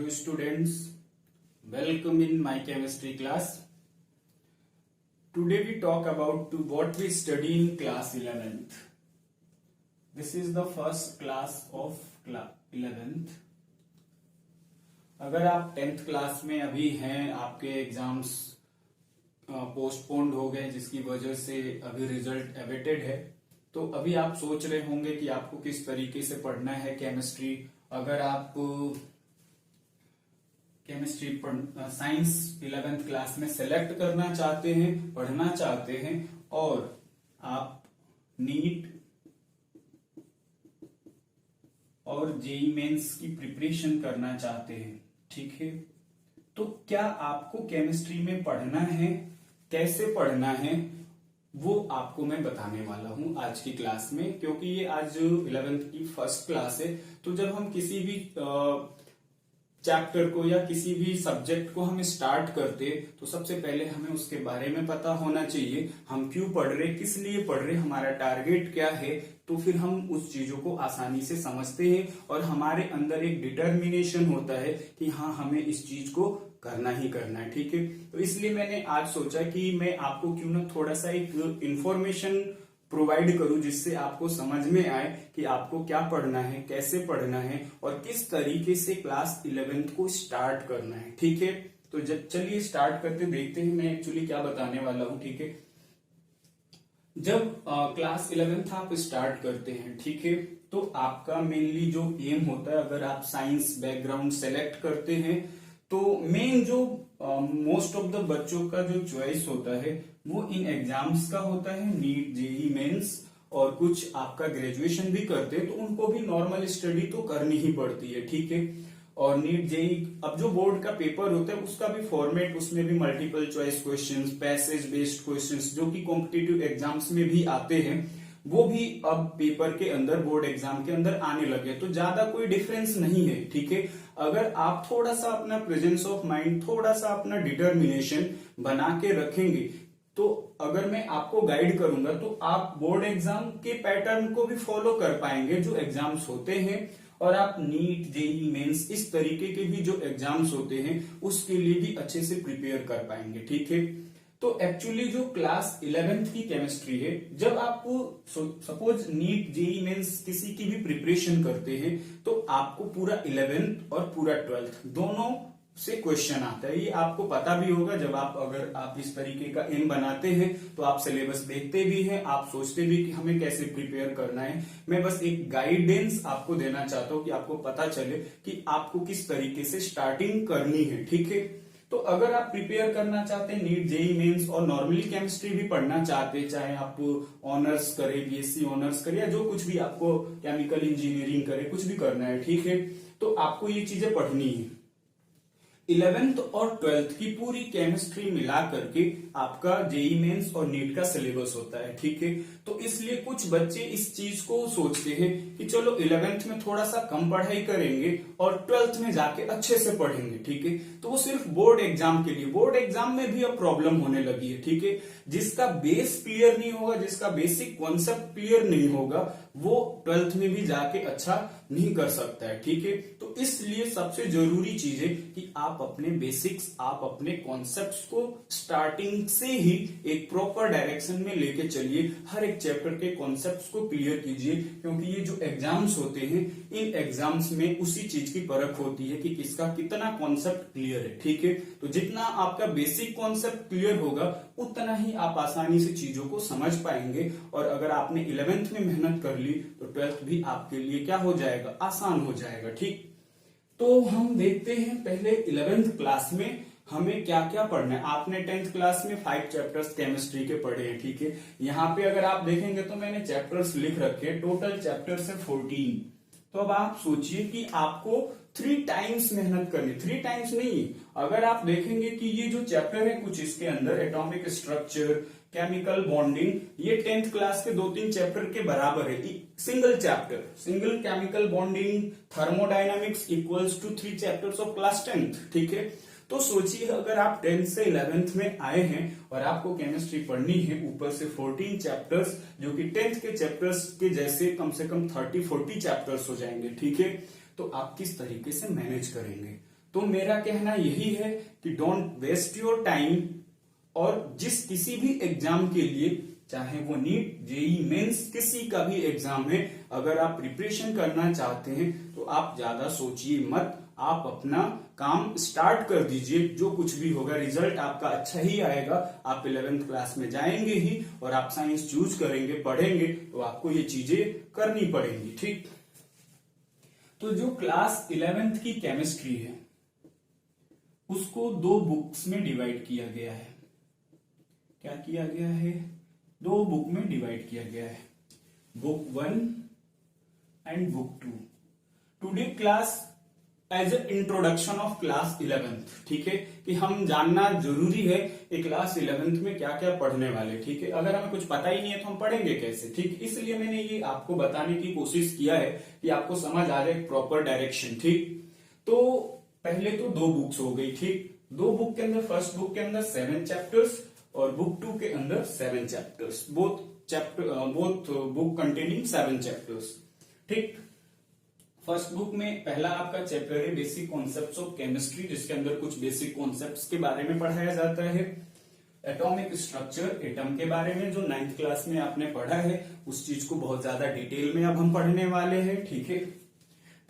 Hello students, welcome in my chemistry class. Today we talk about what we study in class 11th. This is the first class of 11th. अगर आप 10th class में अभी हैं, आपके exams postponed हो गए जिसकी वजह से अभी रिजल्ट अवेटेड है, तो अभी आप सोच रहे होंगे कि आपको किस तरीके से पढ़ना है केमिस्ट्री। अगर आप केमिस्ट्री साइंस 11th क्लास में सेलेक्ट करना चाहते हैं, पढ़ना चाहते हैं और आप नीट और जेईई मेंस की प्रिपरेशन करना चाहते हैं, ठीक है, तो क्या आपको केमिस्ट्री में पढ़ना है, कैसे पढ़ना है, वो आपको मैं बताने वाला हूं आज की क्लास में। क्योंकि ये आज 11th की फर्स्ट क्लास है, तो जब हम किसी भी चैप्टर को या किसी भी सब्जेक्ट को हम स्टार्ट करते तो सबसे पहले हमें उसके बारे में पता होना चाहिए। हम क्यों पढ़ रहे, किस लिए पढ़ रहे, हमारा टारगेट क्या है, तो फिर हम उस चीजों को आसानी से समझते हैं और हमारे अंदर एक डिटर्मिनेशन होता है कि हाँ, हमें इस चीज को करना ही करना है, ठीक है। तो इसलिए मैंने आज सोचा कि मैं आपको क्यों ना थोड़ा सा एक इंफॉर्मेशन प्रोवाइड करूं जिससे आपको समझ में आए कि आपको क्या पढ़ना है, कैसे पढ़ना है और किस तरीके से क्लास 11th को स्टार्ट करना है, ठीक है। तो चलिए स्टार्ट करते देखते हैं मैं एक्चुअली क्या बताने वाला हूं, ठीक है। जब क्लास 11th आप स्टार्ट करते हैं, ठीक है, तो आपका मेनली जो एम होता है, अगर आप साइंस बैकग्राउंड सेलेक्ट करते हैं तो मेन जो मोस्ट ऑफ द बच्चों का जो चॉइस होता है वो इन एग्जाम्स का होता है, नीट जेईई मेंस, और कुछ आपका ग्रेजुएशन भी करते हैं तो उनको भी नॉर्मल स्टडी तो करनी ही पड़ती है, ठीक है। और नीट जेईई अब जो बोर्ड का पेपर होता है उसका भी फॉर्मेट, उसमें भी multiple choice questions, passage based questions जो कि कॉम्पिटिटिव एग्जाम्स में भी आते हैं, वो भी अब पेपर के अंदर, बोर्ड एग्जाम के अंदर आने लगे। तो ज्यादा कोई डिफरेंस नहीं है, ठीक है। अगर आप थोड़ा सा अपना प्रेजेंस ऑफ माइंड, थोड़ा सा अपना डिटर्मिनेशन बना के रखेंगे, तो अगर मैं आपको गाइड करूंगा तो आप बोर्ड एग्जाम के पैटर्न को भी फॉलो कर पाएंगे जो एग्जाम्स होते हैं, और आप नीट जेईई मेंस इस तरीके के भी जो एग्जाम्स होते हैं उसके लिए भी अच्छे से प्रिपेयर कर पाएंगे, ठीक है। तो एक्चुअली जो क्लास 11th की केमिस्ट्री है, जब आप सपोज नीट जेईई मेंस किसी की भी प्रिपरेशन करते हैं तो आपको पूरा 11th और पूरा 12th दोनों से क्वेश्चन आता है। ये आपको पता भी होगा, जब अगर आप इस तरीके का एम बनाते हैं तो आप सिलेबस देखते भी हैं, आप सोचते भी कि हमें कैसे प्रिपेयर करना है। मैं बस एक गाइडेंस आपको देना चाहता हूं कि आपको पता चले कि आपको किस तरीके से स्टार्टिंग करनी है, ठीक है। तो अगर आप प्रिपेयर करना चाहते हैं नीट जेईई मेंस और नॉर्मली केमिस्ट्री भी पढ़ना चाहते हैं, चाहे आप ऑनर्स करें, बीएससी ऑनर्स करें या जो कुछ भी आपको केमिकल इंजीनियरिंग करें, कुछ भी करना है, ठीक है, तो आपको ये चीजें पढ़नी है। 11th और 12th की पूरी केमिस्ट्री मिला करके आपका जेईई मेंस और नीट का सिलेबस होता है, ठीक है। तो इसलिए कुछ बच्चे इस चीज को सोचते हैं कि चलो 11th में थोड़ा सा कम पढ़ाई करेंगे और 12th में जाके अच्छे से पढ़ेंगे, ठीक है। तो वो सिर्फ बोर्ड एग्जाम के लिए, बोर्ड एग्जाम में भी अब प्रॉब्लम होने लगी है, ठीक है। जिसका बेस क्लियर नहीं होगा, जिसका बेसिक कॉन्सेप्ट क्लियर नहीं होगा, वो 12th में भी जाके अच्छा नहीं कर सकता है, ठीक है। तो इसलिए सबसे जरूरी चीज है कि आप अपने बेसिक्स, आप अपने कॉन्सेप्ट्स को स्टार्टिंग से ही एक प्रॉपर डायरेक्शन में लेके चलिए। हर एक चैप्टर के कॉन्सेप्ट्स को क्लियर कीजिए, क्योंकि ये जो एग्जाम्स होते हैं, इन एग्जाम्स में उसी चीज की परख होती है कि किसका कितना कॉन्सेप्ट क्लियर है, ठीक है। तो जितना आपका बेसिक कॉन्सेप्ट क्लियर होगा उतना ही आप आसानी से चीजों को समझ पाएंगे, और अगर आपने 11th में मेहनत कर ली तो 12th भी आपके लिए क्या हो जाएगा, आसान हो जाएगा, ठीक। तो हम देखते हैं पहले 11th क्लास में हमें क्या क्या पढ़ना है। आपने 10th क्लास में 5 चैप्टर्स केमिस्ट्री के पढ़े हैं, ठीक है। यहाँ पे अगर आप देखेंगे तो मैंने चैप्टर्स लिख रखे हैं, टोटल चैप्टर्स है 14। तो अब आप सोचिए कि आपको 3 टाइम्स मेहनत करनी, 3 टाइम्स नहीं, अगर आप देखेंगे कि ये जो चैप्टर है कुछ इसके अंदर एटॉमिक स्ट्रक्चर, केमिकल बॉन्डिंग, ये 10th क्लास के 2-3 चैप्टर के बराबर है। Single chapter, single chemical bonding, thermodynamics equals to 3 chapters of class 10th, ठीक है। तो सोचिए अगर आप 10th से 11th में आए हैं और आपको केमिस्ट्री पढ़नी है, ऊपर से 14 चैप्टर्स, जो कि 10th के चैप्टर्स के जैसे कम से कम 30-40 चैप्टर्स हो जाएंगे, ठीक है। तो आप किस तरीके से मैनेज करेंगे। तो मेरा कहना यही है कि डोंट वेस्ट योर टाइम, और जिस किसी भी एग्जाम के लिए, चाहे वो नीट, जेई मेंस, किसी का भी एग्जाम है, अगर आप प्रिपरेशन करना चाहते हैं तो आप ज्यादा सोचिए मत, आप अपना काम स्टार्ट कर दीजिए। जो कुछ भी होगा रिजल्ट आपका अच्छा ही आएगा। आप 11th क्लास में जाएंगे ही और आप साइंस चूज करेंगे, पढ़ेंगे, तो आपको ये चीजें करनी पड़ेंगी। ठीक, तो जो क्लास 11th की केमिस्ट्री है उसको 2 बुक्स में डिवाइड किया गया है। क्या किया गया है? 2 बुक में डिवाइड किया गया है, book 1 and book 2। Today class as a introduction of class 11th, ठीक है, कि हम जानना जरूरी है कि क्लास 11th में क्या क्या पढ़ने वाले। ठीक है, अगर हमें कुछ पता ही नहीं है तो हम पढ़ेंगे कैसे। ठीक, इसलिए मैंने ये आपको बताने की कोशिश किया है कि आपको समझ आ जाए प्रॉपर डायरेक्शन। ठीक, तो पहले तो 2 बुक्स हो गई। ठीक, 2 बुक के अंदर, फर्स्ट बुक के अंदर 7 चैप्टर्स और बुक 2 के अंदर 7 chapters, both book containing 7 chapters. ठीक, फर्स्ट बुक में पहला आपका चैप्टर है बेसिक कॉन्सेप्ट्स ऑफ केमिस्ट्री, जिसके अंदर कुछ बेसिक कॉन्सेप्ट्स के बारे में पढ़ाया जाता है। एटॉमिक स्ट्रक्चर, एटम के बारे में, जो 9th क्लास में आपने पढ़ा है उस चीज को बहुत ज्यादा डिटेल में अब हम पढ़ने वाले हैं। ठीक है,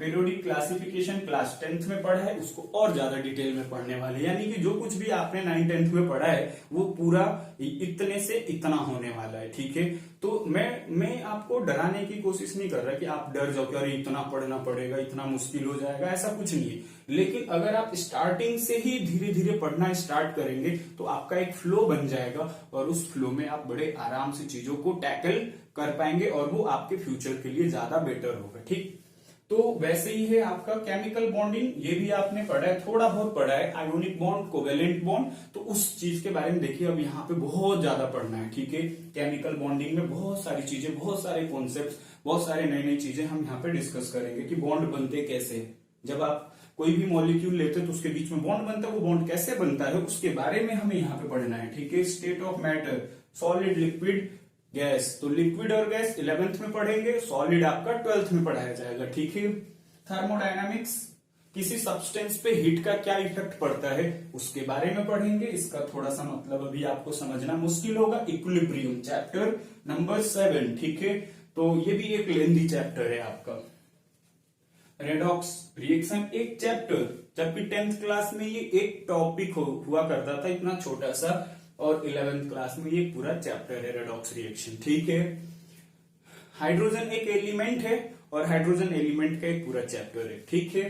पीरियोडिक क्लासिफिकेशन क्लास 10th में पढ़ा है, उसको और ज्यादा डिटेल में पढ़ने वाले, यानी कि जो कुछ भी आपने 9th-10th में पढ़ा है वो पूरा इतने से इतना होने वाला है। ठीक है, तो मैं आपको डराने की कोशिश नहीं कर रहा कि आप डर जाओ कि अरे इतना पढ़ना पड़ेगा, इतना मुश्किल हो जाएगा, ऐसा कुछ नहीं है। लेकिन अगर आप स्टार्टिंग से ही धीरे धीरे पढ़ना स्टार्ट करेंगे तो आपका एक फ्लो बन जाएगा और उस फ्लो में आप बड़े आराम से चीजों को टैकल कर पाएंगे और वो आपके फ्यूचर के लिए ज्यादा बेटर होगा। ठीक, तो वैसे ही है आपका केमिकल बॉन्डिंग, ये भी आपने पढ़ा है, थोड़ा बहुत पढ़ा है। आयोनिक बॉन्ड, कोवेलेंट बॉन्ड, तो उस चीज के बारे में देखिए अब यहाँ पे बहुत ज्यादा पढ़ना है। ठीक है, केमिकल बॉन्डिंग में बहुत सारी चीजें, बहुत सारे कॉन्सेप्ट्स, बहुत सारे नई नई चीजें हम यहाँ पे डिस्कस करेंगे कि बॉन्ड बनते कैसे हैं। जब आप कोई भी मॉलिक्यूल लेते हैं तो उसके बीच में बॉन्ड बनता है, वो बॉन्ड कैसे बनता है उसके बारे में हमें यहाँ पे पढ़ना है। ठीक है, state of matter, solid, liquid, gas, तो लिक्विड और गैस 11th में पढ़ेंगे, सॉलिड आपका 12th में पढ़ाया जाएगा। ठीक है, थर्मोडायनामिक्स, किसी सब्सटेंस पे हीट का क्या इफेक्ट पड़ता है उसके बारे में पढ़ेंगे, इसका थोड़ा सा मतलब अभी आपको समझना मुश्किल होगा। Equilibrium, chapter number 7। ठीक है, तो ये भी एक लेंथी चैप्टर है आपका। रेडॉक्स रिएक्शन एक चैप्टर, जबकि 10th क्लास में ये एक टॉपिक हुआ करता था इतना छोटा सा, और 11th क्लास में ये पूरा चैप्टर है रेडॉक्स रिएक्शन। ठीक है, हाइड्रोजन एक एलिमेंट है और हाइड्रोजन एलिमेंट का एक पूरा चैप्टर है। ठीक है,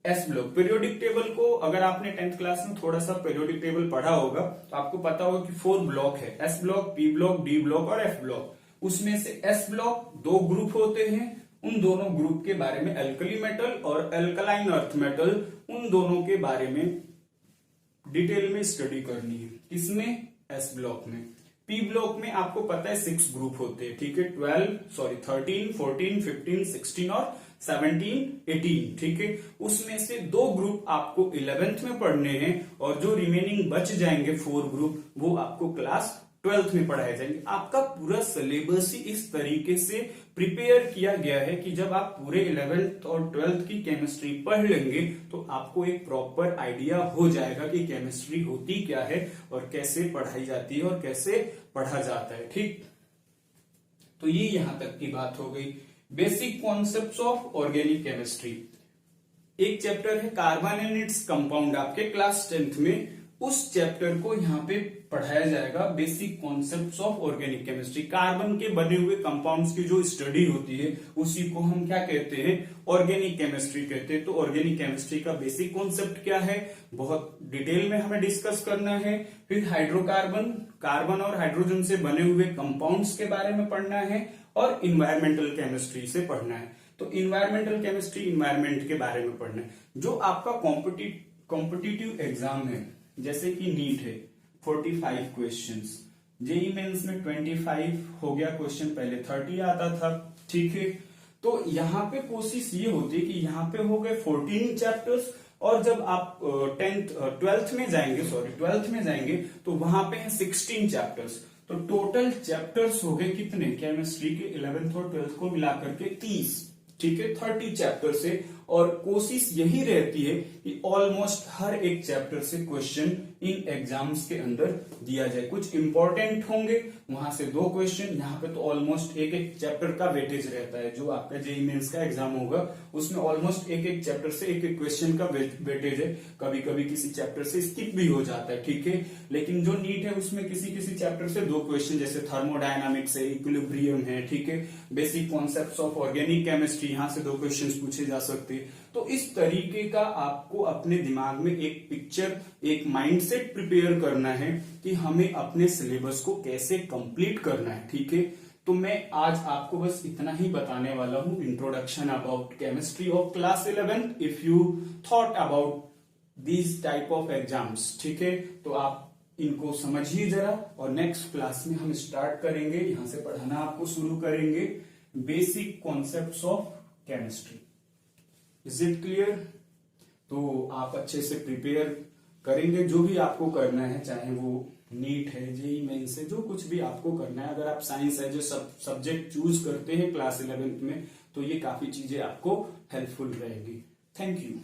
एस ब्लॉक, पीरियोडिक टेबल को अगर आपने 10th क्लास में थोड़ा सा पीरियोडिक टेबल पढ़ा होगा तो आपको पता होगा कि 4 ब्लॉक है, S block, P block, D block और एफ ब्लॉक। उसमें से एस ब्लॉक 2 ग्रुप होते हैं, उन दोनों ग्रुप के बारे में, एल्कली मेटल और एल्कलाइन अर्थ मेटल, उन दोनों के बारे में डिटेल में स्टडी करनी है। किसमें? एस ब्लॉक में। पी ब्लॉक में आपको पता है 6 ग्रुप होते हैं। ठीक है, 13, 14, 15, 16 और 17, 18। ठीक है, उसमें से 2 ग्रुप आपको 11th में पढ़ने हैं और जो रिमेनिंग बच जाएंगे 4 ग्रुप वो आपको क्लास 12th में पढ़ाए जाएंगे। आपका पूरा सिलेबस ही इस तरीके से प्रिपेयर किया गया है कि जब आप पूरे 11th और 12th की केमिस्ट्री पढ़ लेंगे तो आपको एक प्रॉपर आइडिया हो जाएगा कि केमिस्ट्री होती क्या है और कैसे पढ़ाई जाती है और कैसे पढ़ा जाता है। ठीक, तो ये यहां तक की बात हो गई। Basic concepts of organic chemistry एक चैप्टर है, कार्बन एंड इट्स कंपाउंड, आपके क्लास 10th में उस चैप्टर को यहाँ पे पढ़ाया जाएगा। Basic concepts of organic chemistry, carbon के बने हुए कंपाउंड्स की जो स्टडी होती है उसी को हम क्या कहते हैं? ऑर्गेनिक केमिस्ट्री कहते हैं। तो ऑर्गेनिक केमिस्ट्री का बेसिक कॉन्सेप्ट क्या है, बहुत डिटेल में हमें डिस्कस करना है। फिर हाइड्रोकार्बन, कार्बन और हाइड्रोजन से बने हुए कंपाउंड्स के बारे में पढ़ना है और इन्वायरमेंटल केमिस्ट्री से पढ़ना है। तो इन्वायरमेंटल केमिस्ट्री, इन्वायरमेंट के बारे में पढ़ना है। जो आपका कॉम्पिटिटिव एग्जाम है, जैसे कि नीट है 45 क्वेश्चंस, जेई मेंस में 25 हो गया क्वेश्चन, पहले 30 आता था। ठीक है, तो यहाँ पे कोशिश ये होती है कि यहाँ पे हो गए 14 चैप्टर्स और जब आप 12th में जाएंगे तो वहां पे है 16 चैप्टर्स। तो टोटल चैप्टर्स हो गए कितने केमिस्ट्री के 11th और 12th को मिलाकर के 30। ठीक है, 30 चैप्टर से और कोशिश यही रहती है कि ऑलमोस्ट हर एक चैप्टर से क्वेश्चन इन एग्जाम्स के अंदर दिया जाए। कुछ इंपॉर्टेंट होंगे, वहां से 2 क्वेश्चन, यहाँ पे तो ऑलमोस्ट एक एक चैप्टर का वेटेज रहता है। जो आपका जेईई मेंस का एग्जाम होगा उसमें ऑलमोस्ट एक एक चैप्टर से एक एक क्वेश्चन का वेटेज है। कभी कभी किसी चैप्टर से स्किप भी हो जाता है, ठीक है। लेकिन जो नीट है उसमें किसी किसी चैप्टर से 2 क्वेश्चन, जैसे थर्मोडायनामिक्स है, इक्विलिब्रियम है, ठीक है, basic concepts of organic chemistry, यहाँ से 2 क्वेश्चन पूछे जा सकते हैं। तो इस तरीके का आपको अपने दिमाग में एक पिक्चर, एक माइंडसेट प्रिपेयर करना है कि हमें अपने सिलेबस को कैसे कंप्लीट करना है, ठीक है। तो मैं आज आपको बस इतना ही बताने वाला हूं, introduction about chemistry of class 11th। If you thought about these type of exams, ठीक है, तो आप इनको समझिए जरा, और नेक्स्ट क्लास में हम स्टार्ट करेंगे, यहां से पढ़ाना आपको शुरू करेंगे basic concepts of chemistry. Is it clear? तो आप अच्छे से प्रिपेयर करेंगे, जो भी आपको करना है, चाहे वो नीट है, जेईई मेंस है, जो कुछ भी आपको करना है। अगर आप साइंस है जो सब्जेक्ट चूज करते हैं क्लास 11th में, तो ये काफी चीजें आपको हेल्पफुल रहेगी। Thank you.